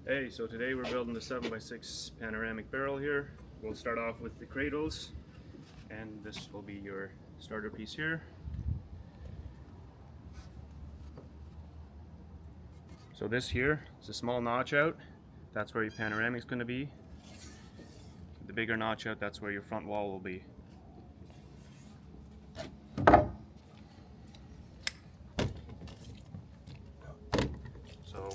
Hey, so today we're building the 7x6 panoramic barrel here. We'll start off with the cradles, and this will be your starter piece here. So this here is a small notch out. That's where your panoramic's going to be. The bigger notch out, that's where your front wall will be. So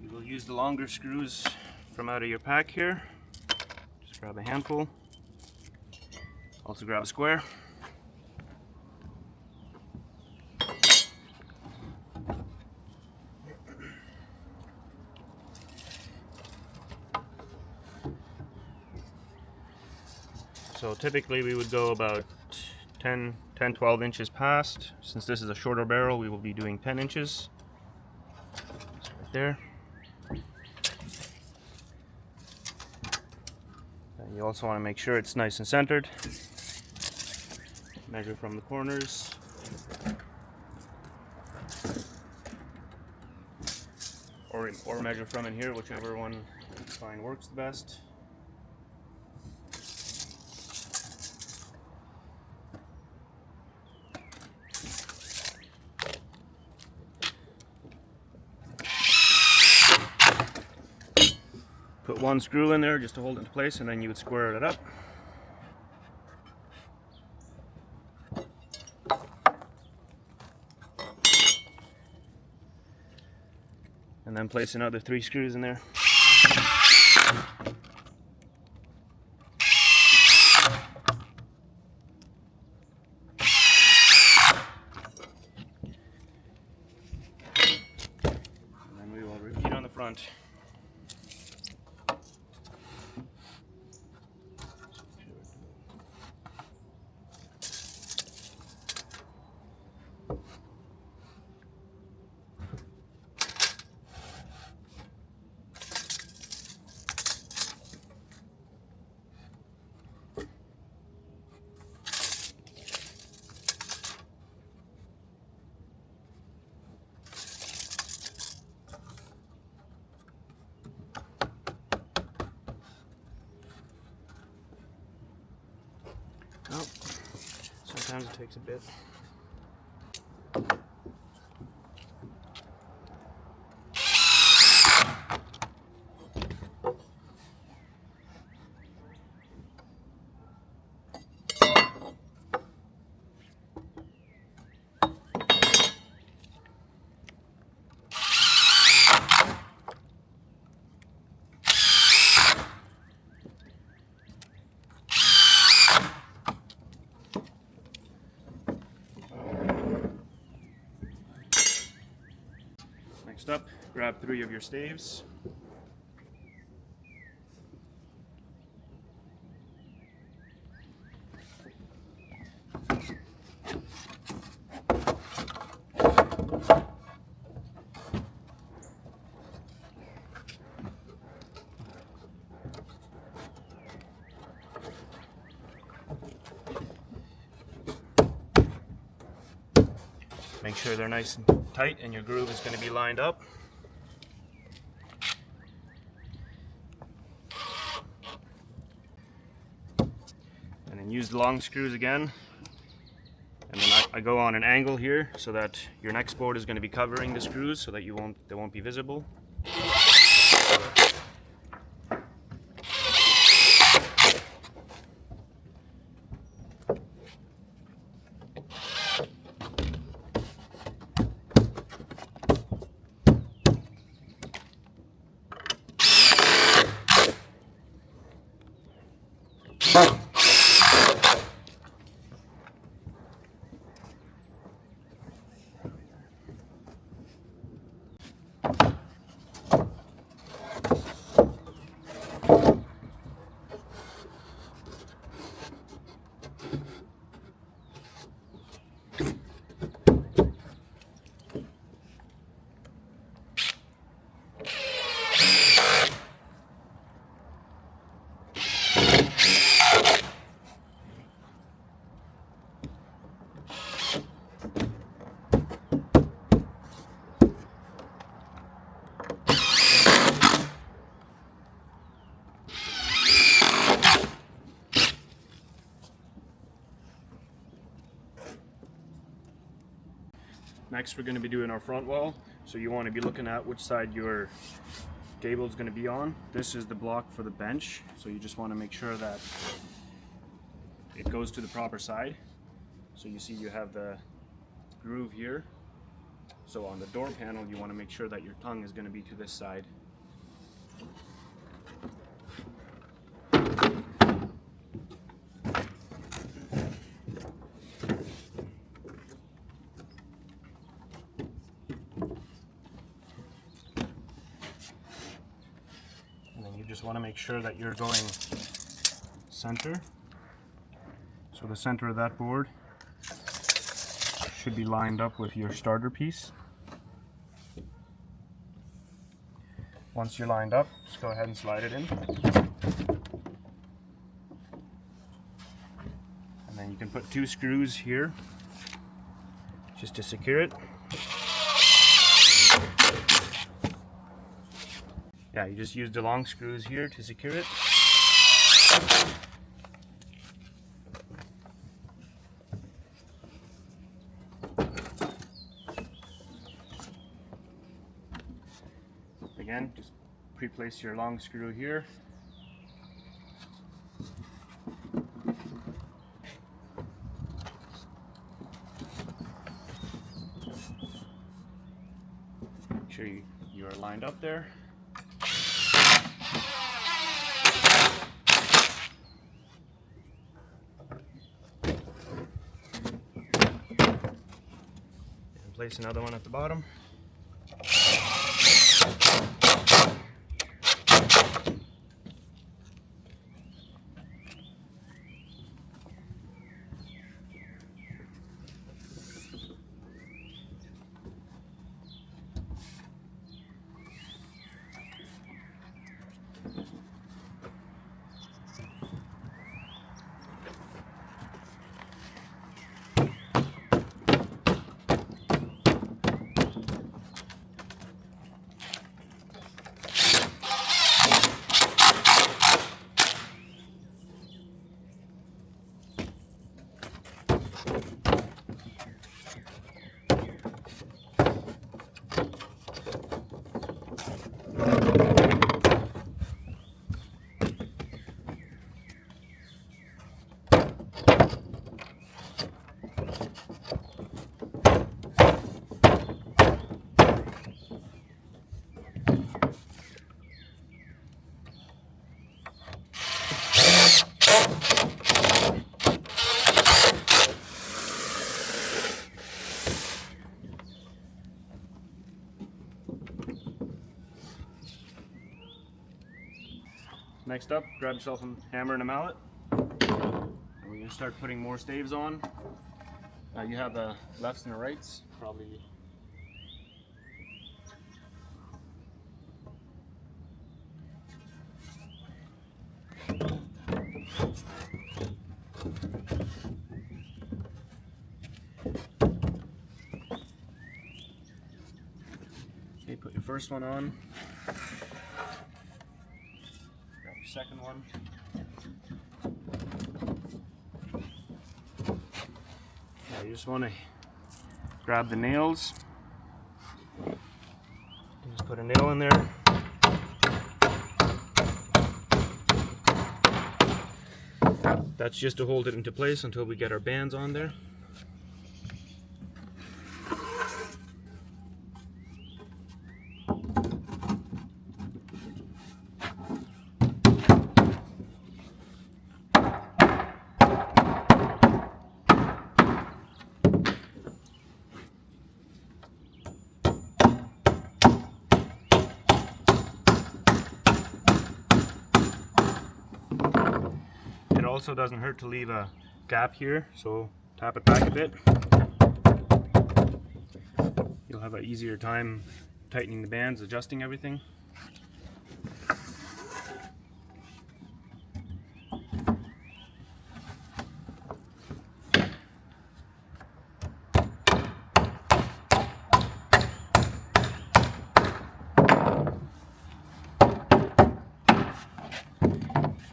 you will use the longer screws from out of your pack here. Just grab a handful. Also grab a square. So typically we would go about 10-12 inches past. Since this is a shorter barrel, we will be doing 10 inches. Just right there. And you also want to make sure it's nice and centered. Measure from the corners. Or measure from in here, whichever one you find works the best. Put one screw in there just to hold it in place, and then you would square it up. And then place another 3 screws in there. And then we will repeat on the front. Oh, sometimes it takes a bit. Next up, grab 3 of your staves. Make sure they're nice and tight and your groove is going to be lined up. And then use the long screws again. And then I go on an angle here so that your next board is going to be covering the screws so that they won't be visible. Next we're going to be doing our front wall, so you want to be looking at which side your gable is going to be on. This is the block for the bench, so you just want to make sure that it goes to the proper side. So you see you have the groove here. So on the door panel you want to make sure that your tongue is going to be to this side. Just want to make sure that you're going center. So the center of that board should be lined up with your starter piece. Once you're lined up, just go ahead and slide it in. And then you can put 2 screws here just to secure it. Yeah, you just use the long screws here to secure it. Again, just pre-place your long screw here. Make sure you are lined up there. Place another one at the bottom. Next up, grab yourself a hammer and a mallet. And we're going to start putting more staves on. You have the lefts and the rights, probably. Okay, put your first one on. Second one. Now you just want to grab the nails. Just put a nail in there. That's just to hold it into place until we get our bands on there. It also doesn't hurt to leave a gap here, so tap it back a bit. You'll have an easier time tightening the bands, adjusting everything.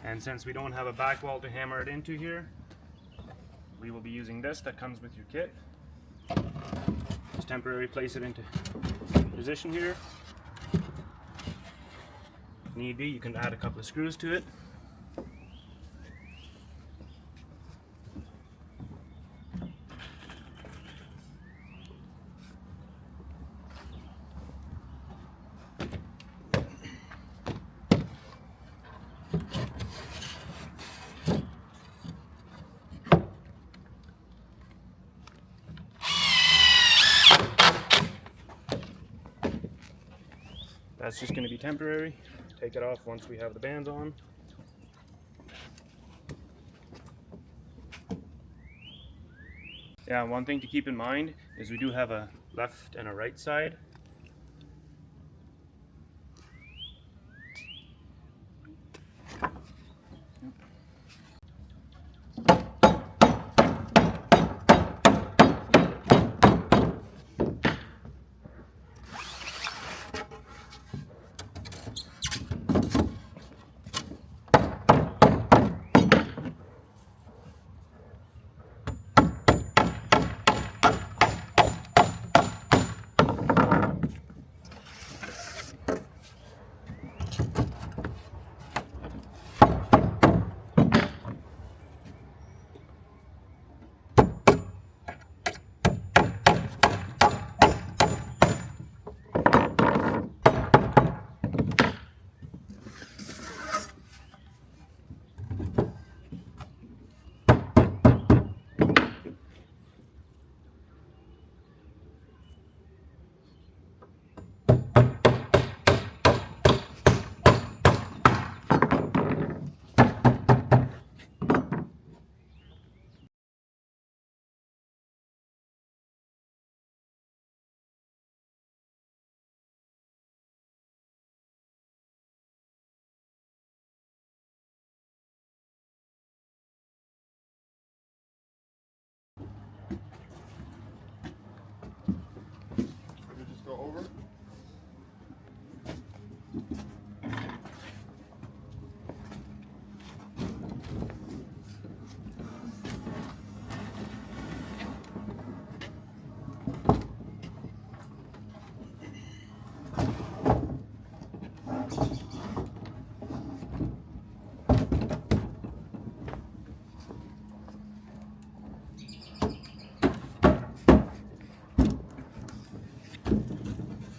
And since we don't have a back wall to hammer it into here, we will be using this that comes with your kit. just temporarily place it into position here. If need be, you can add a couple of screws to it. That's just going to be temporary. Take it off once we have the bands on. Yeah, one thing to keep in mind is we do have a left and a right side.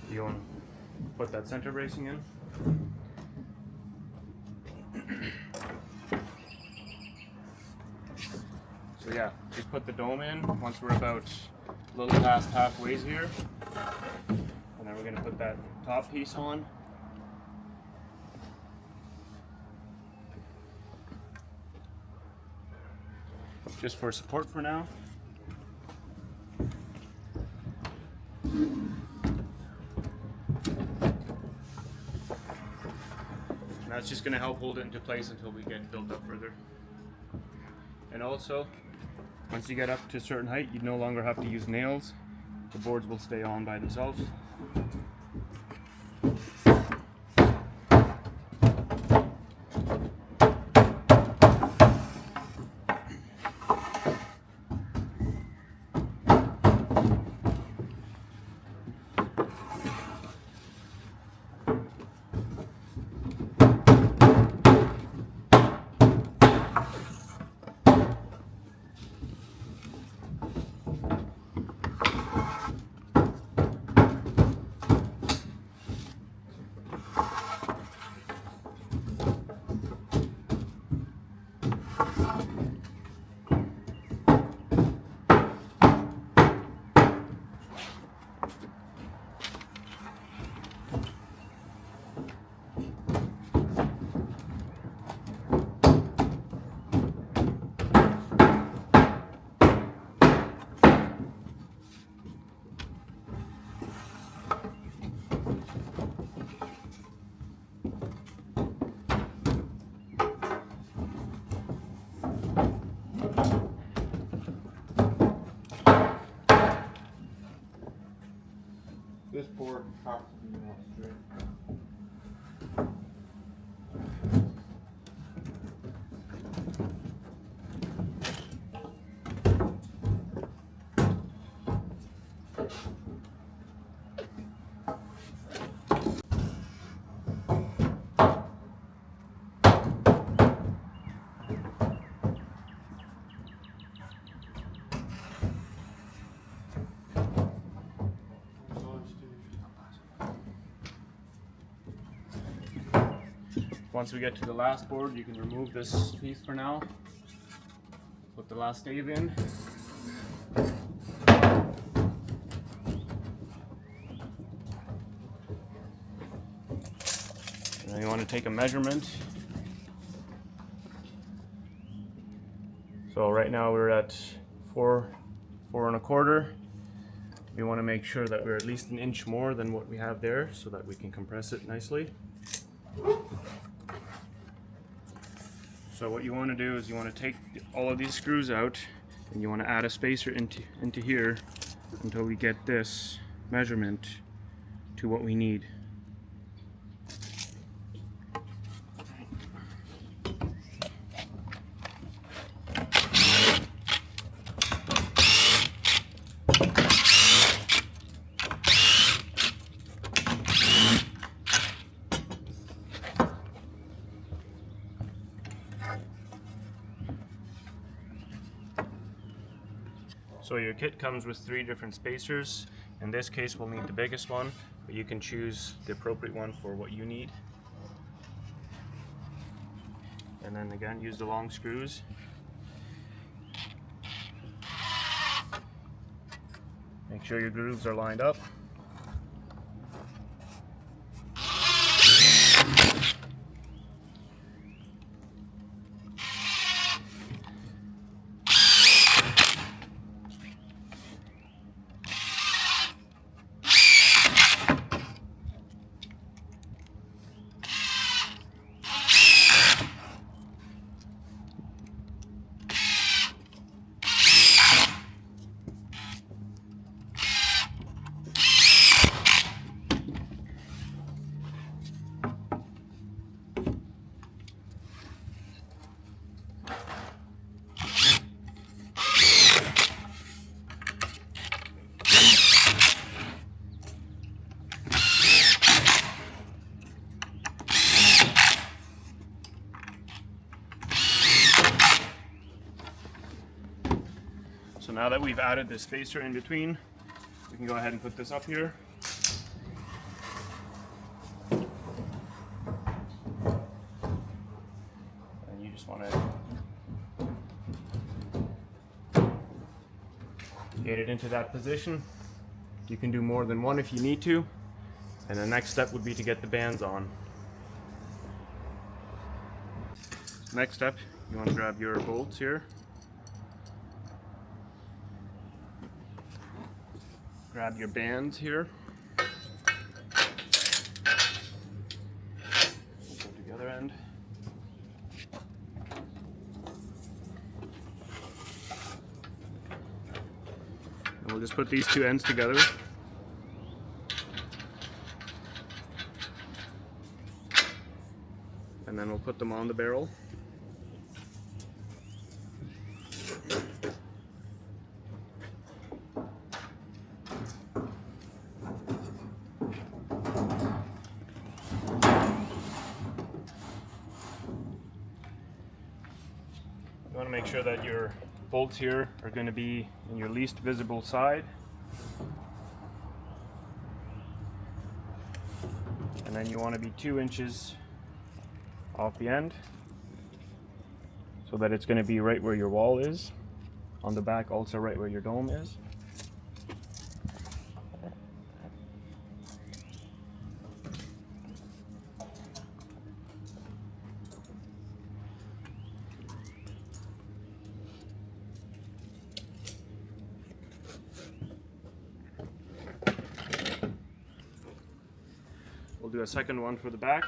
You want to put that center bracing in. So yeah, just put the dome in once we're about a little past halfway here. And then we're going to put that top piece on. Just for support for now. That's just going to help hold it into place until we get built up further. And also, once you get up to a certain height, you no longer have to use nails. The boards will stay on by themselves. Once we get to the last board, you can remove this piece for now. Put the last stave in. And then you want to take a measurement. So right now we're at 4 1/4. We want to make sure that we're at least an inch more than what we have there so that we can compress it nicely. So what you want to do is you want to take all of these screws out and you want to add a spacer into here until we get this measurement to what we need. So your kit comes with 3 different spacers. In this case we'll need the biggest one, but you can choose the appropriate one for what you need. And then again, use the long screws. Make sure your grooves are lined up. So now that we've added the spacer in between, we can go ahead and put this up here. And you just want to get it into that position. You can do more than one if you need to. And the next step would be to get the bands on. Next step, you want to grab your bolts here. Grab your bands here. Go to the other end. And we'll just put these 2 ends together. And then we'll put them on the barrel. You want to make sure that your bolts here are going to be in your least visible side. And then you want to be 2 inches off the end so that it's going to be right where your wall is. On the back also right where your dome is. We'll do a second one for the back.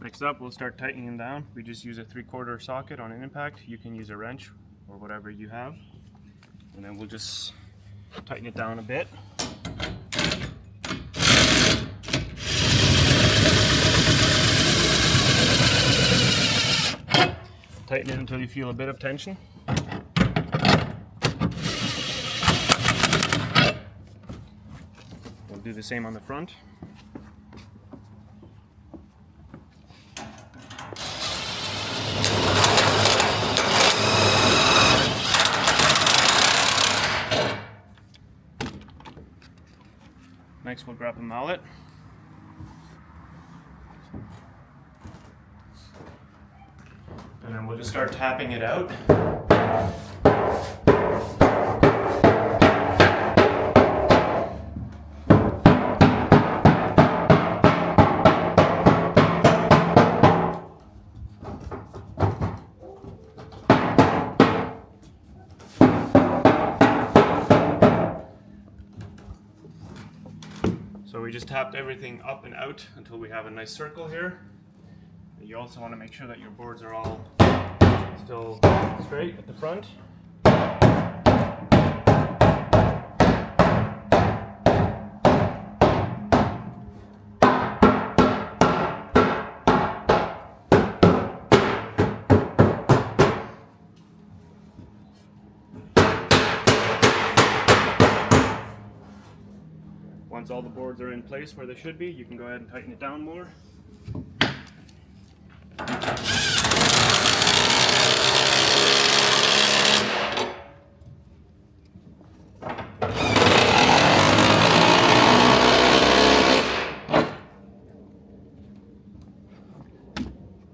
Next up, we'll start tightening them down. We just use a 3/4 socket on an impact. You can use a wrench or whatever you have. And then we'll just tighten it down a bit. Tighten it until you feel a bit of tension. We'll do the same on the front. Next, we'll grab a mallet. And then we'll just start tapping it out. So we just tapped everything up and out until we have a nice circle here. You also want to make sure that your boards are all still straight at the front. Once all the boards are in place where they should be, you can go ahead and tighten it down more.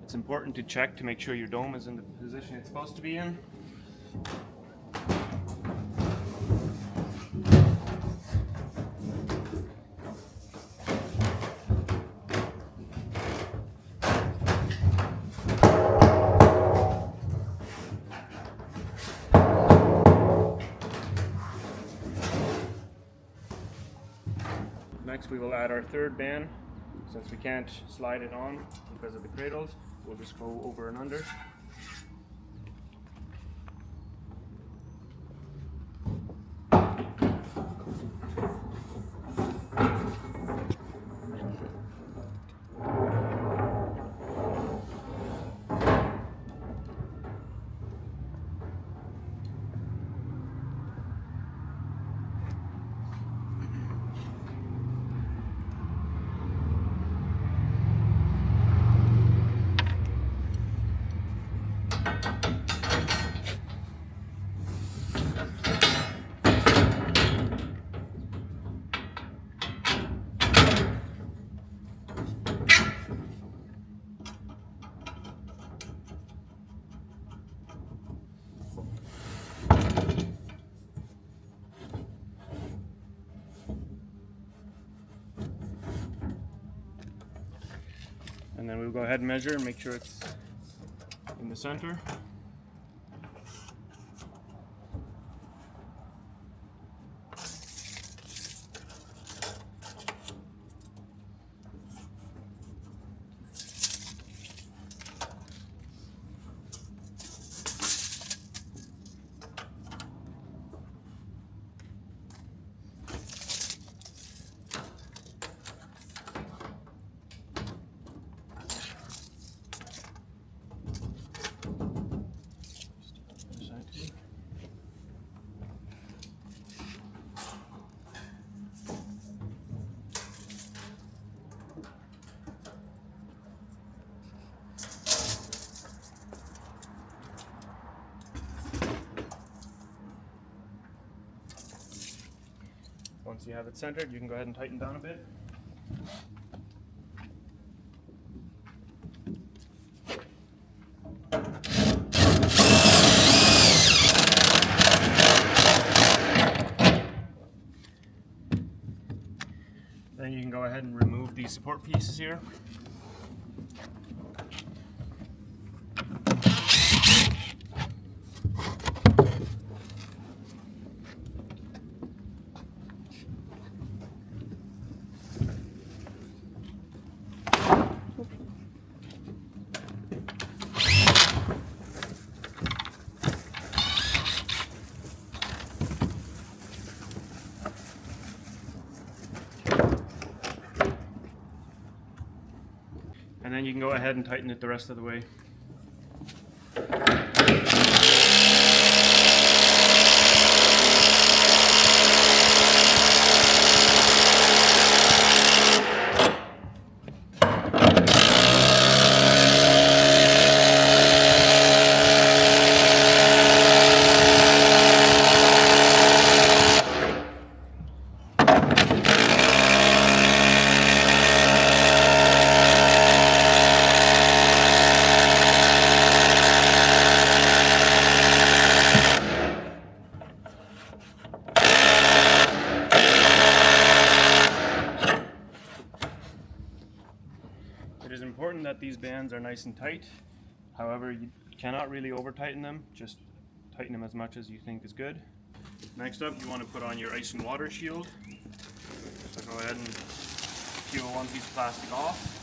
It's important to check to make sure your dome is in the position it's supposed to be in. Next, we will add our third band. Since we can't slide it on because of the cradles, we'll just go over and under. And then we'll go ahead and measure and make sure it's in the center. Once you have it centered, you can go ahead and tighten down a bit. Then you can go ahead and remove these support pieces here. And then you can go ahead and tighten it the rest of the way. It is important that these bands are nice and tight. However, you cannot really over tighten them. Just tighten them as much as you think is good. Next up, you want to put on your ice and water shield. So go ahead and peel one piece of plastic off.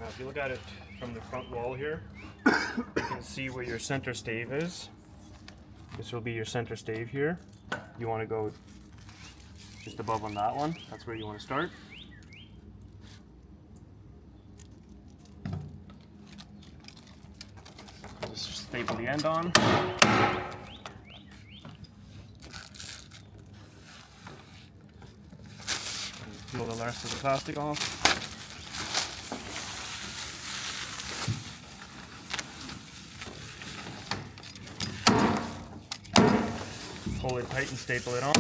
Now if you look at it from the front wall here, you can see where your center stave is. This will be your center stave here. You want to go just above on that one. That's where you want to start. Just staple the end on. Peel the rest of the plastic off. Pull it tight and staple it on.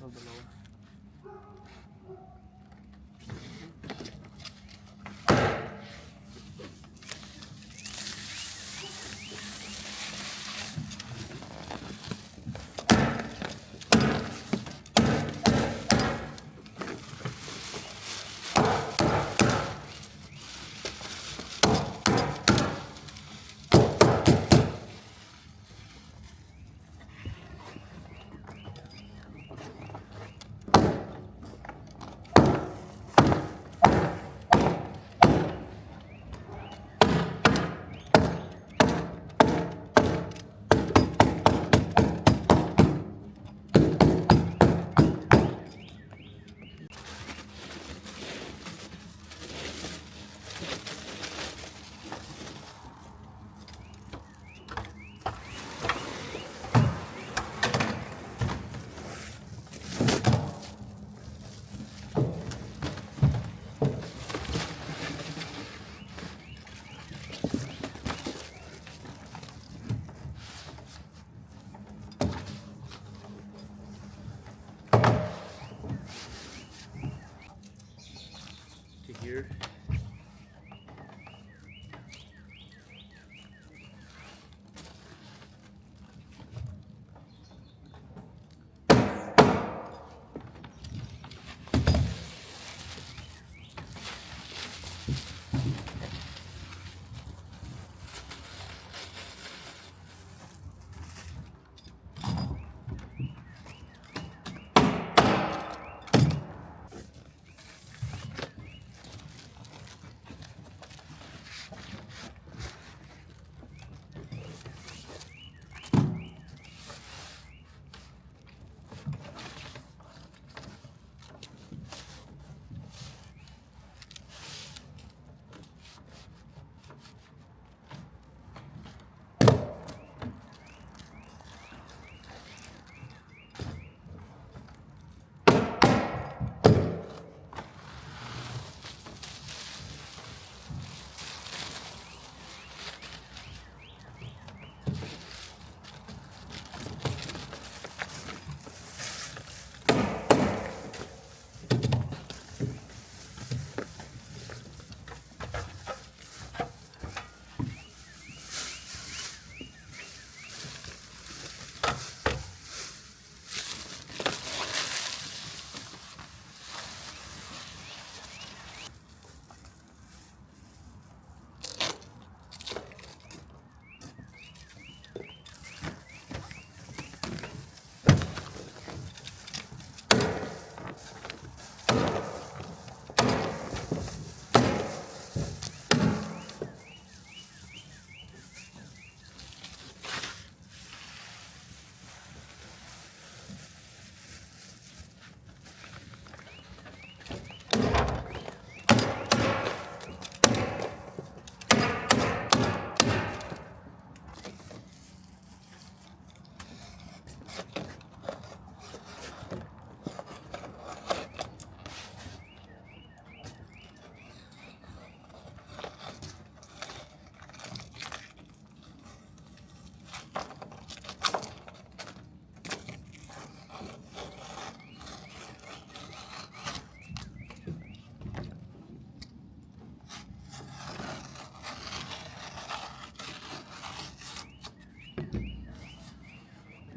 A little bit lower. Here.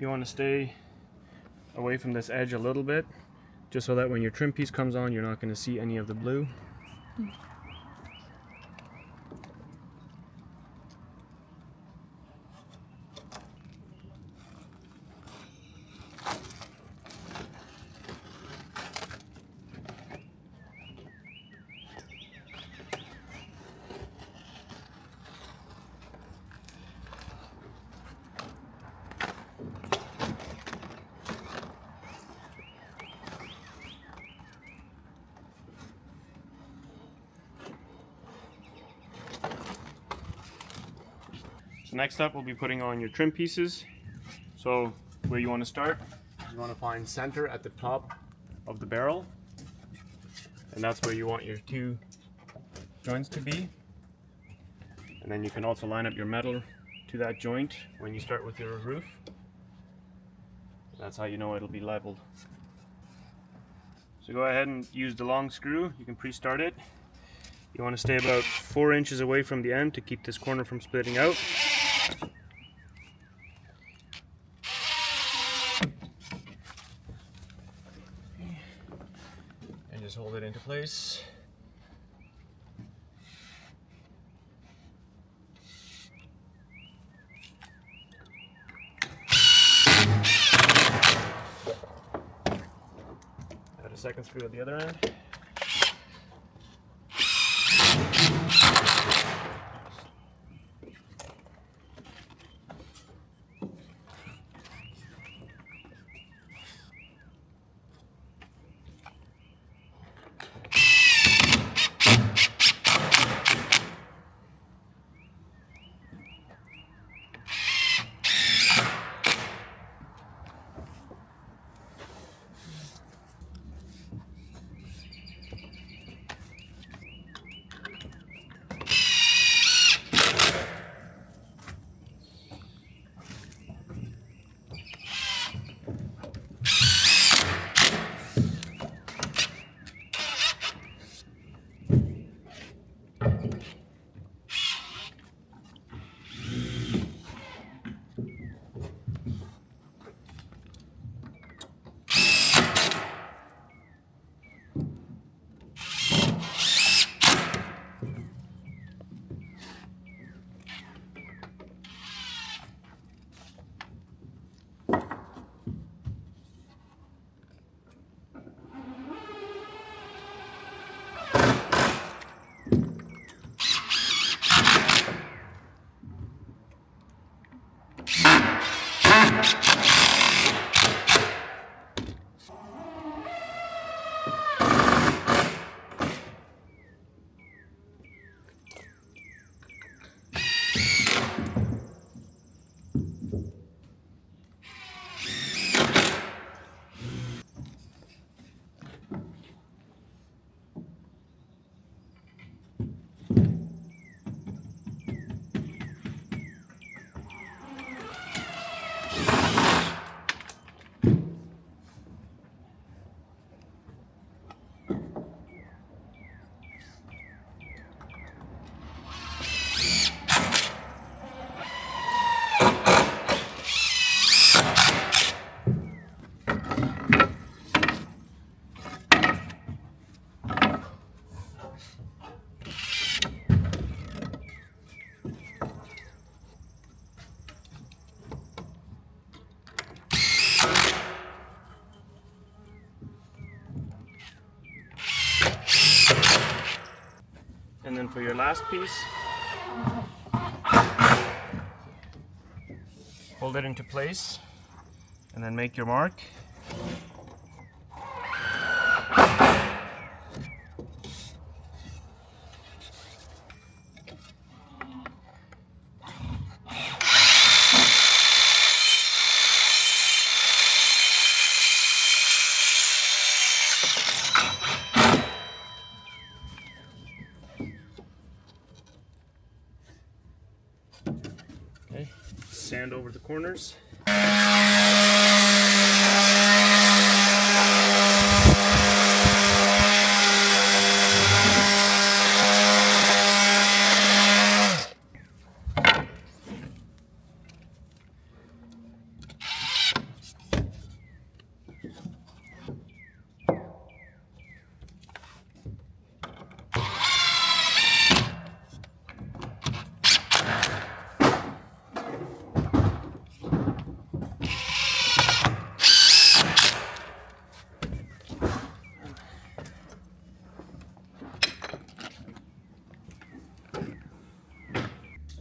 You want to stay away from this edge a little bit, just so that when your trim piece comes on, you're not going to see any of the blue. Next up, we'll be putting on your trim pieces. So where you want to start, you want to find center at the top of the barrel, and that's where you want your two joints to be. And then you can also line up your metal to that joint when you start with your roof. That's how you know it'll be leveled. So go ahead and use the long screw. You can pre-start it. You want to stay about 4 inches away from the end to keep this corner from splitting out. And just hold it into place. Add a second screw at the other end. And then for your last piece, hold it into place and then make your mark. Okay, sand over the corners.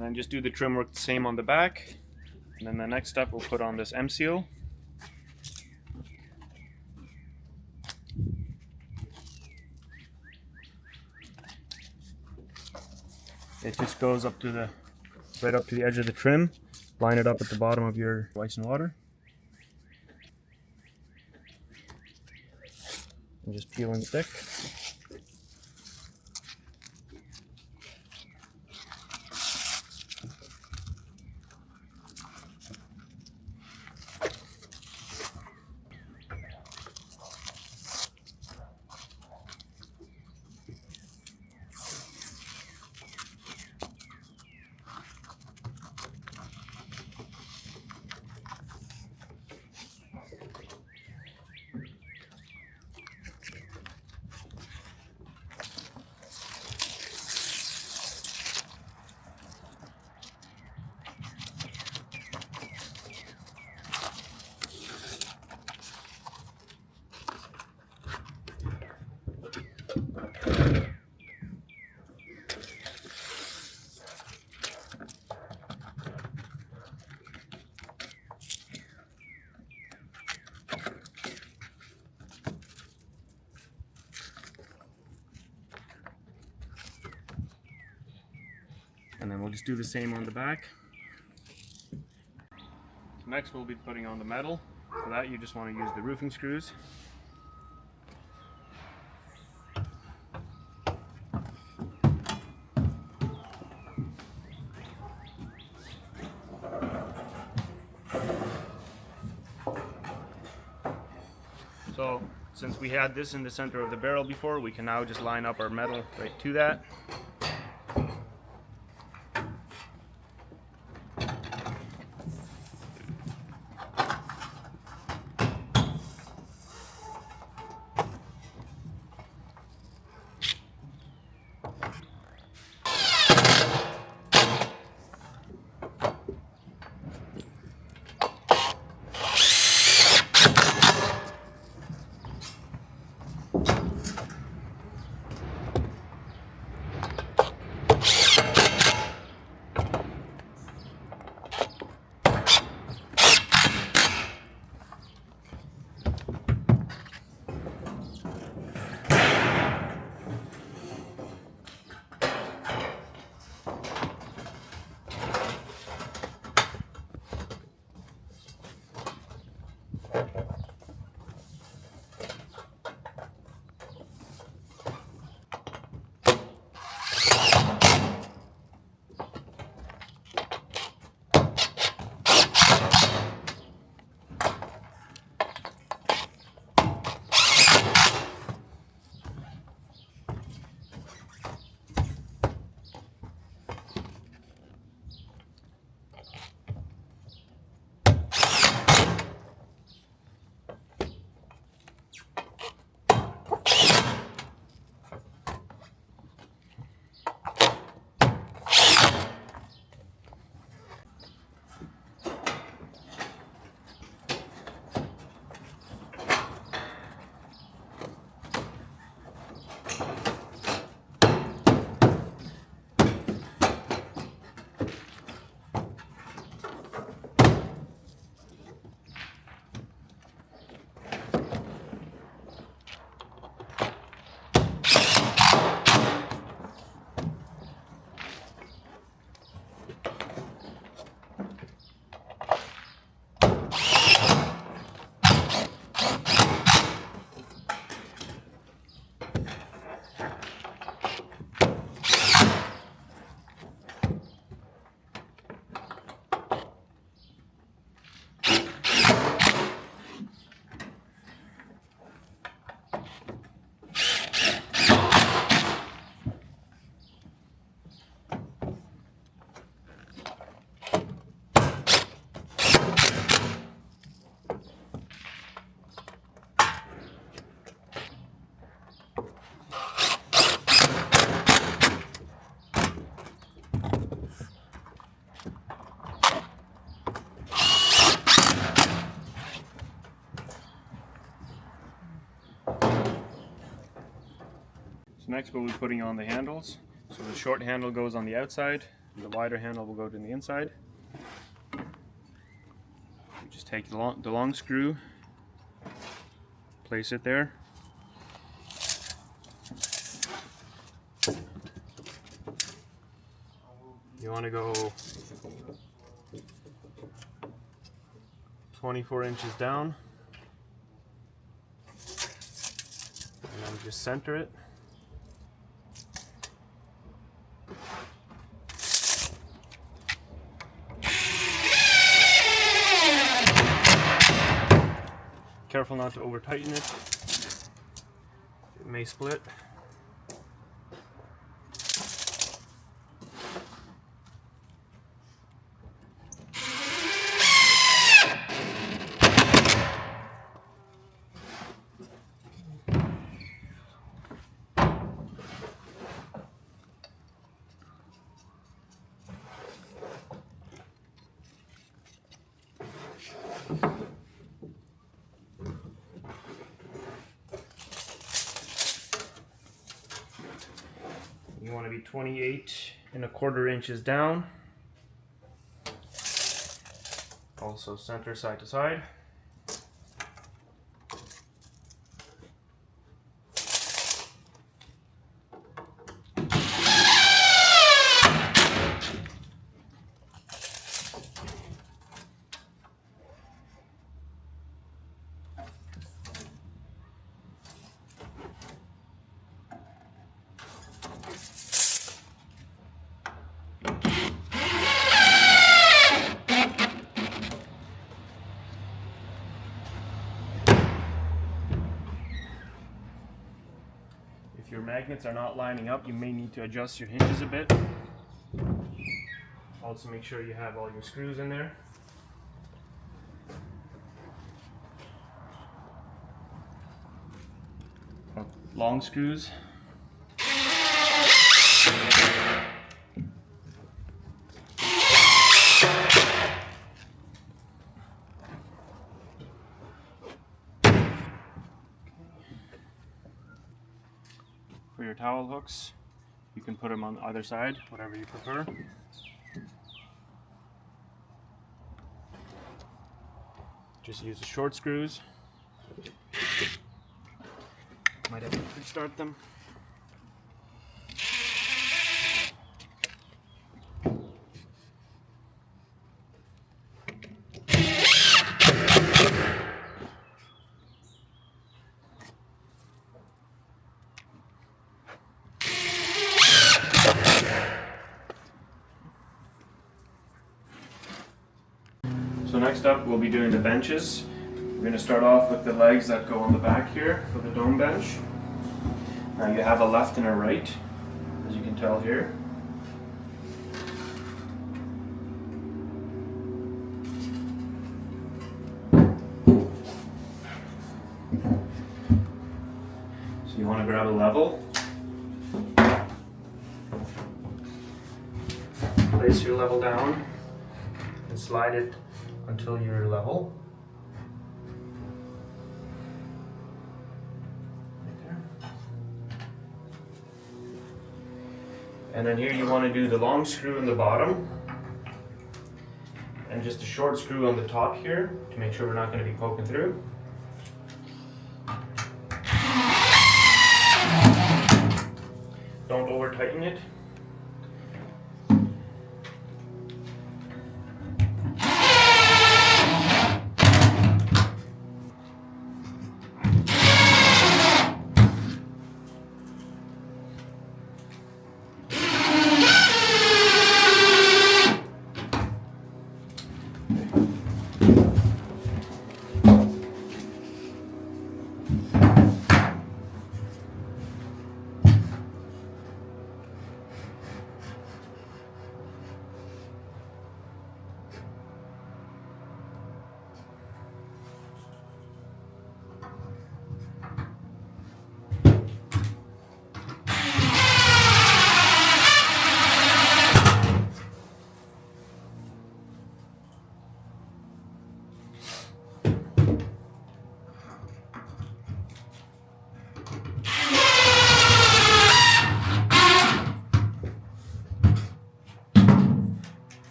And then just do the trim work the same on the back. And then the next step, we'll put on this M-seal. It just goes up to right up to the edge of the trim. Line it up at the bottom of your ice and water. And just peel and stick. And then we'll just do the same on the back. Next we'll be putting on the metal. For that you just want to use the roofing screws. So since we had this in the center of the barrel before, we can now just line up our metal right to that. Next we'll be putting on the handles. So the short handle goes on the outside and the wider handle will go to the inside. You just take the long screw, place it there. You want to go 24 inches down, and then just center it. Careful not to over tighten it. It may split. You want to be 28¼ inches down. Also center side to side. If your magnets are not lining up, you may need to adjust your hinges a bit. Also make sure you have all your screws in there. Long screws. For your towel hooks, you can put them on either side, whatever you prefer. Just use the short screws. Might have to restart them. So next up we'll be doing the benches. We're going to start off with the legs that go on the back here for the dome bench. Now you have a left and a right, as you can tell here. So you want to grab a level. Place your level down and slide it until you're level. Right there. And then here you want to do the long screw in the bottom and just a short screw on the top here to make sure we're not going to be poking through. Don't over tighten it.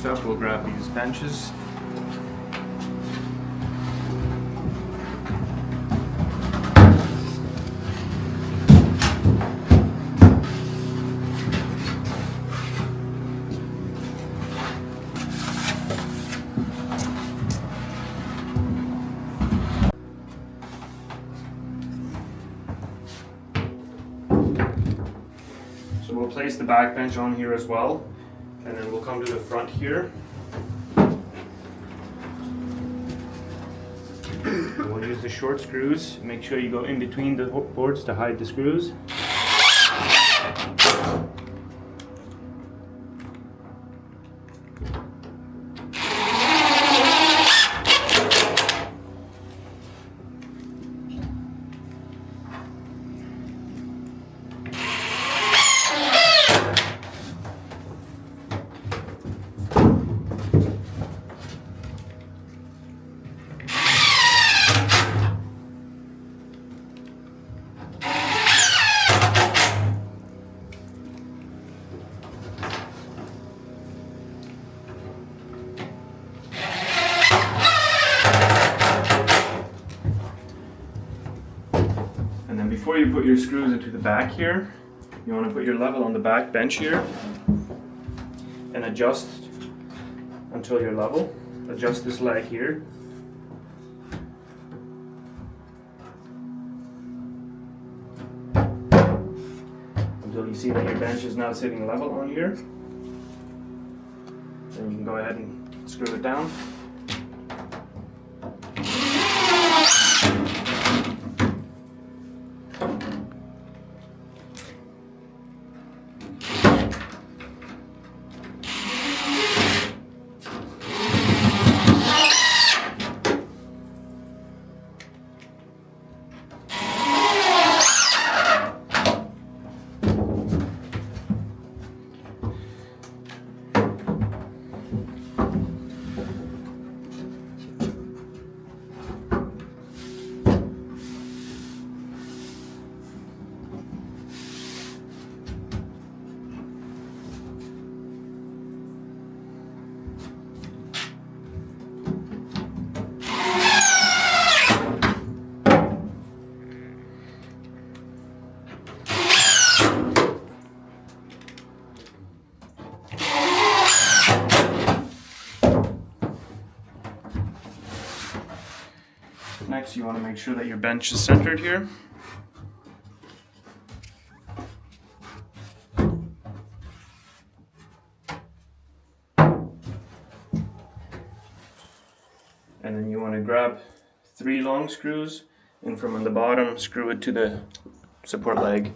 up, we'll grab these benches. So we'll place the back bench on here as well, and then we'll come to the front here. And we'll use the short screws. Make sure you go in between the boards to hide the screws. Before you put your screws into the back here, you want to put your level on the back bench here and adjust until you're level. Adjust this leg here. Until you see that your bench is now sitting level on here. Then you can go ahead and screw it down. Next, you want to make sure that your bench is centered here. And then you want to grab 3 long screws, and from on the bottom, screw it to the support leg.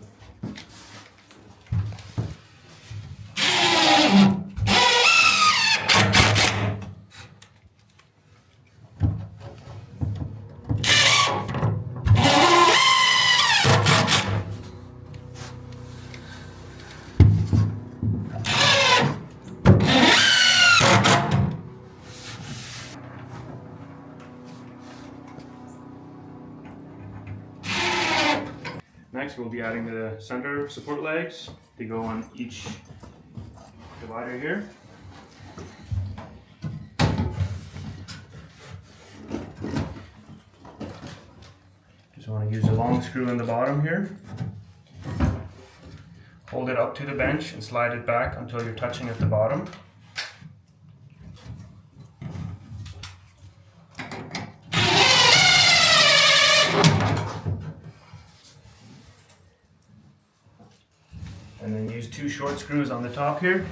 Next, we'll be adding the center support legs. They go on each divider here. Just want to use a long screw in the bottom here. Hold it up to the bench and slide it back until you're touching at the bottom. And then use 2 short screws on the top here.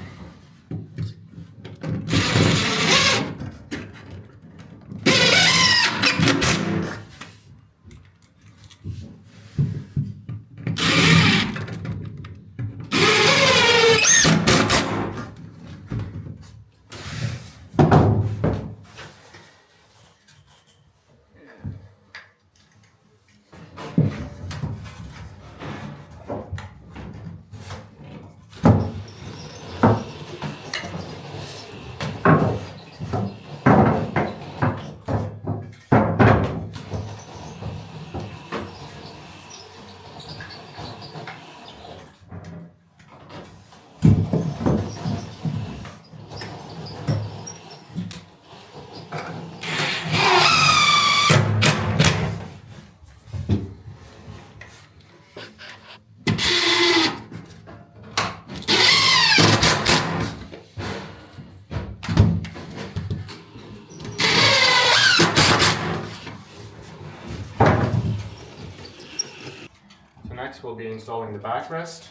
Next we'll be installing the backrest.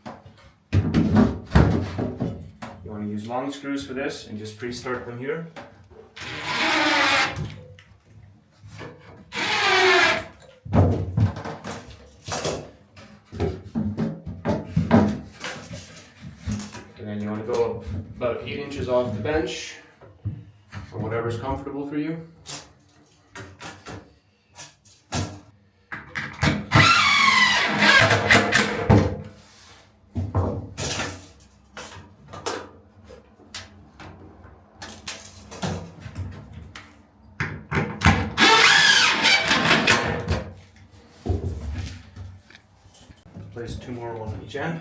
You want to use long screws for this and just pre-start them here. And then you want to go about 8 inches off the bench, or whatever's comfortable for you. Place 2 more on each end.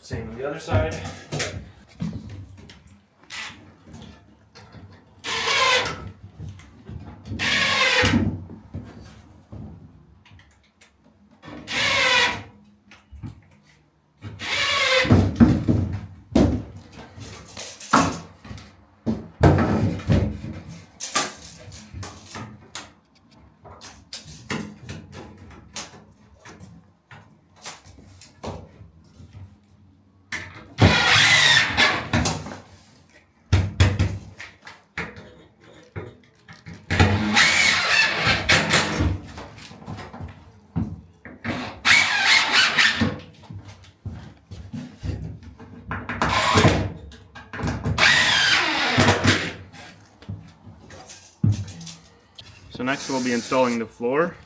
Same on the other side. So next we'll be installing the floor,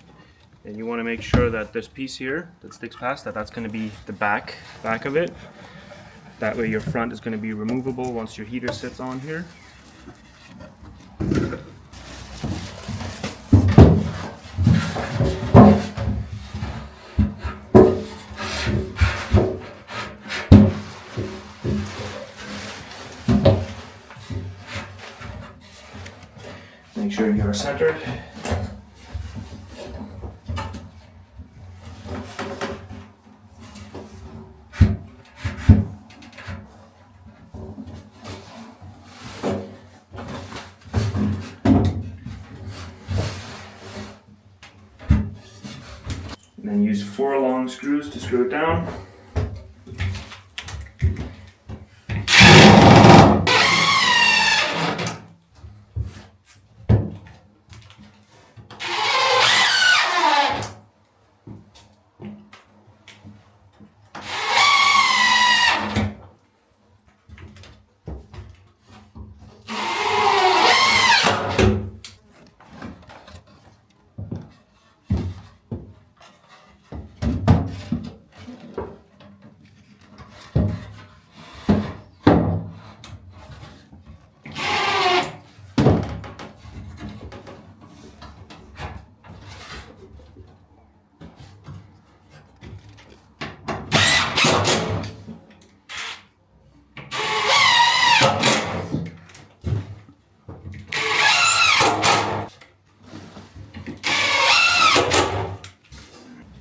and you want to make sure that this piece here that sticks past that's going to be the back of it. That way your front is going to be removable once your heater sits on here. Make sure you're centered. And then use 4 long screws to screw it down.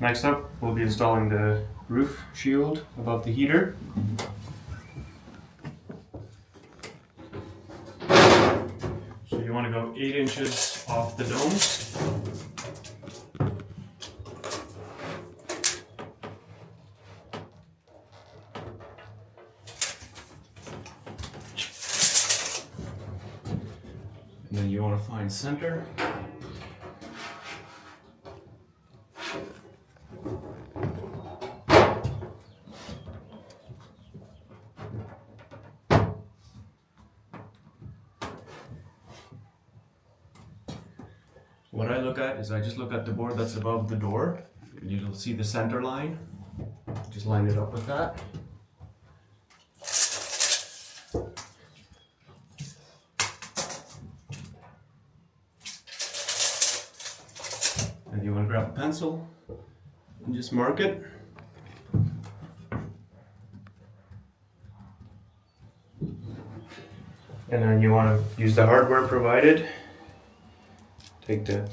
Next up, we'll be installing the roof shield above the heater. So you want to go 8 inches off the dome. And then you want to find center. What I look at is I just look at the board that's above the door. You'll see the center line. Just line it up with that. And you want to grab a pencil and just mark it. And then you want to use the hardware provided. Take the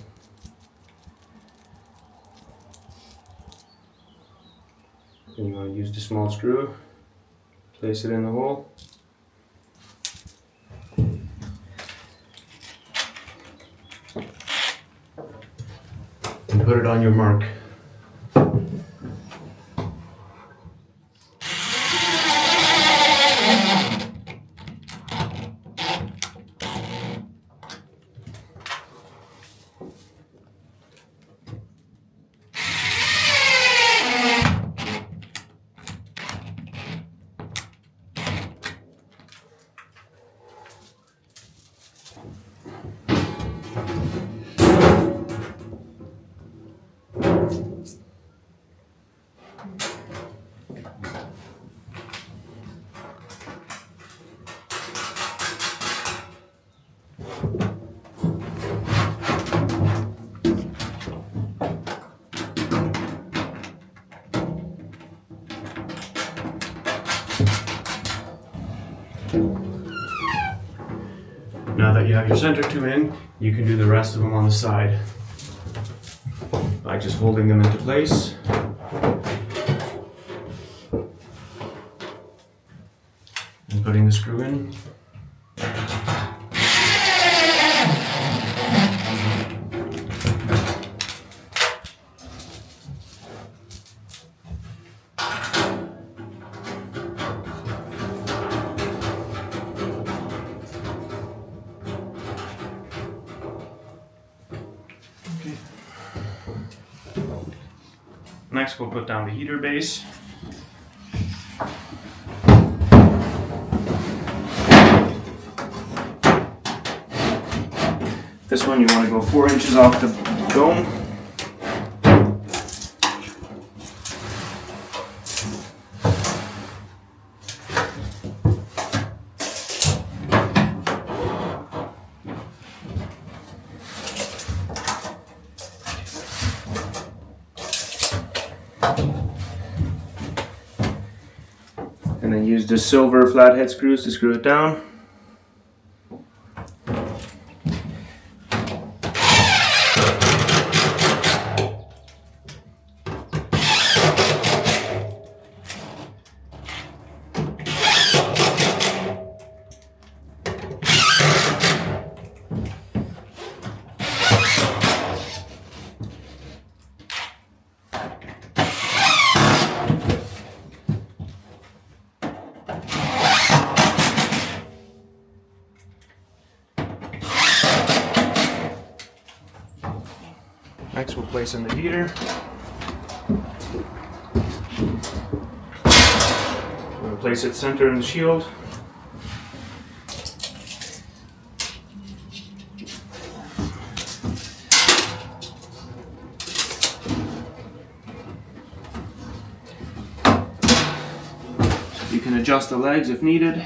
and you want to use the small screw, place it in the hole, and put it on your mark. Now that you have your center two in, you can do the rest of them on the side by just holding them into place. And putting the screw in. Next, we'll put down the heater base. This one you want to go 4 inches off the dome. And then use the silver flathead screws to screw it down. Next, we'll place in the heater. We'll place it center in the shield. You can adjust the legs if needed.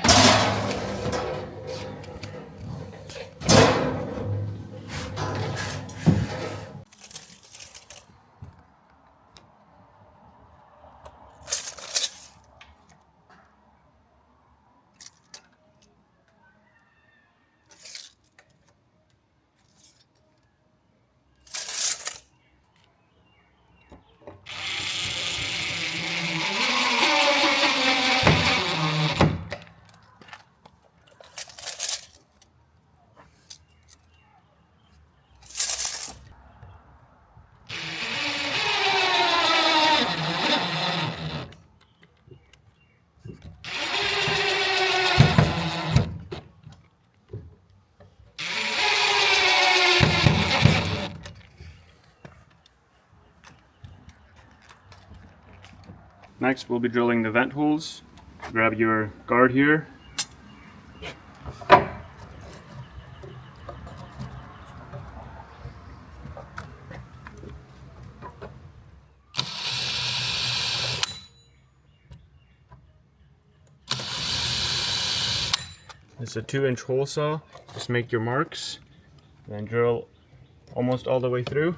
Next, we'll be drilling the vent holes. Grab your guard here. It's a 2-inch hole saw. Just make your marks, then drill almost all the way through.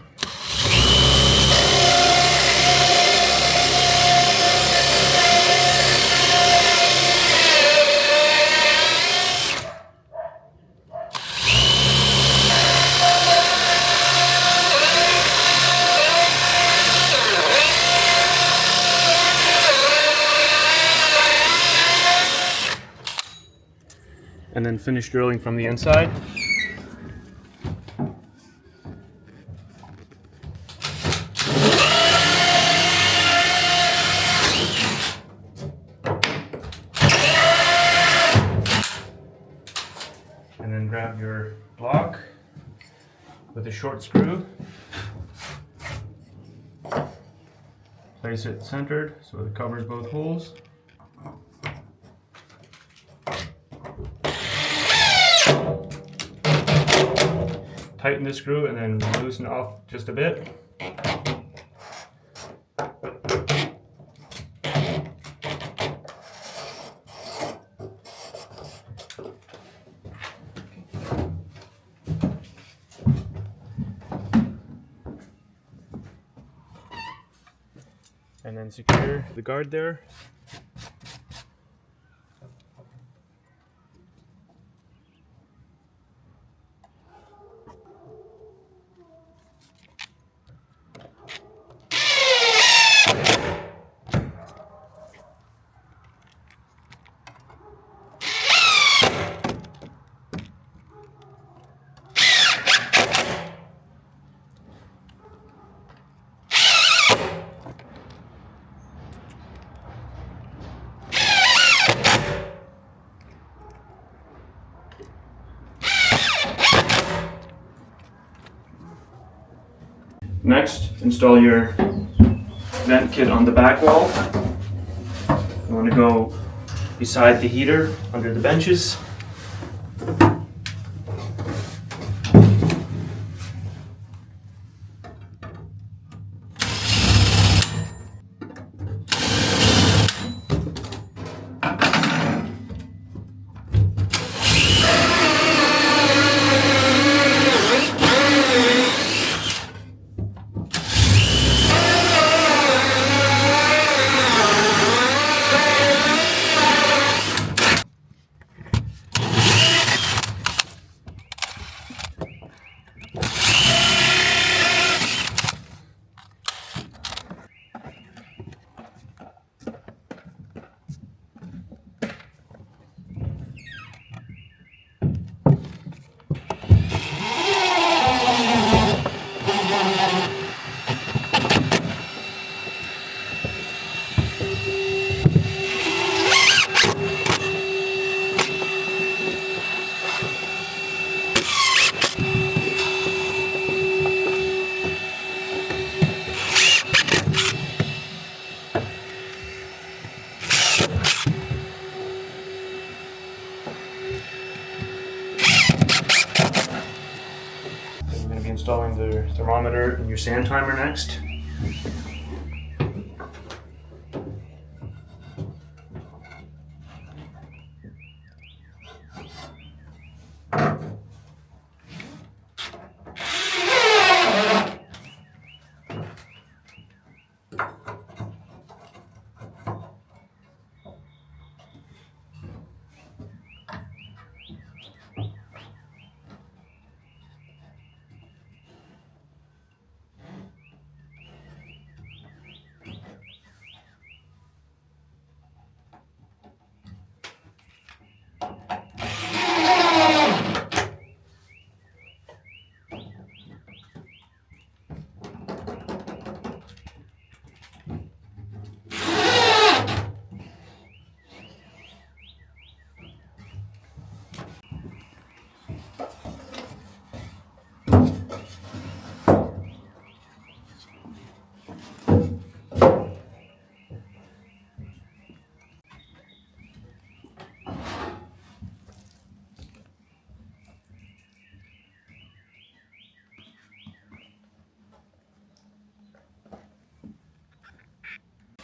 And then finish drilling from the inside. with a short screw. Place it centered so it covers both holes. Tighten the screw and then loosen off just a bit. And then secure the guard there. Next, install your vent kit on the back wall. You want to go beside the heater, under the benches. Installing the thermometer and your sand timer next.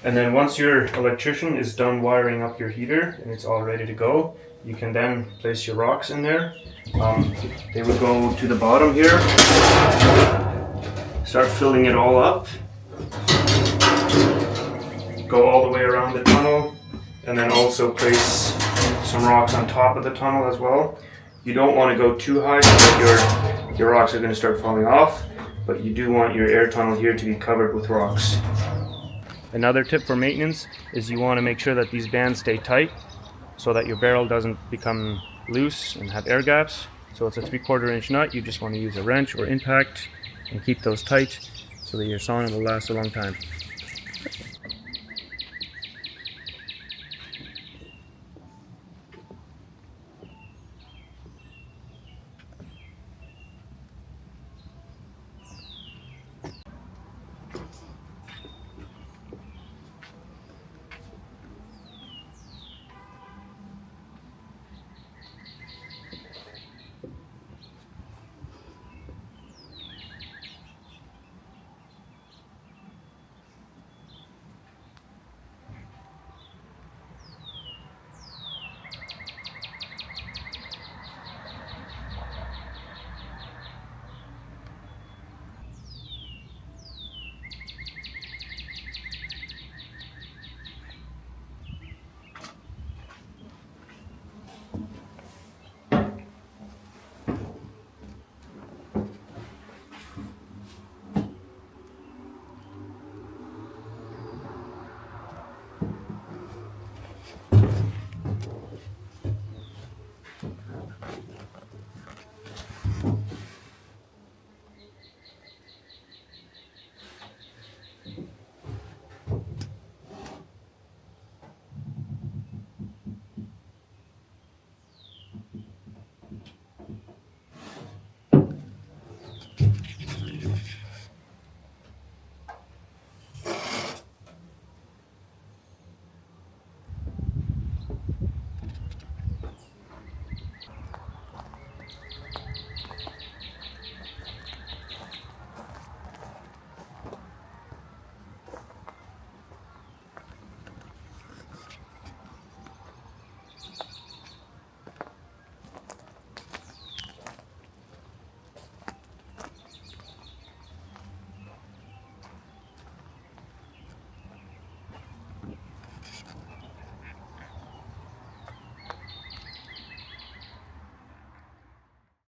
And then once your electrician is done wiring up your heater and it's all ready to go, you can then place your rocks in there. They would go to the bottom here. Start filling it all up. Go all the way around the tunnel, and then also place some rocks on top of the tunnel as well. You don't want to go too high because your rocks are going to start falling off, but you do want your air tunnel here to be covered with rocks. Another tip for maintenance is you want to make sure that these bands stay tight so that your barrel doesn't become loose and have air gaps. So it's a 3/4 inch nut. You just want to use a wrench or impact and keep those tight so that your sauna will last a long time.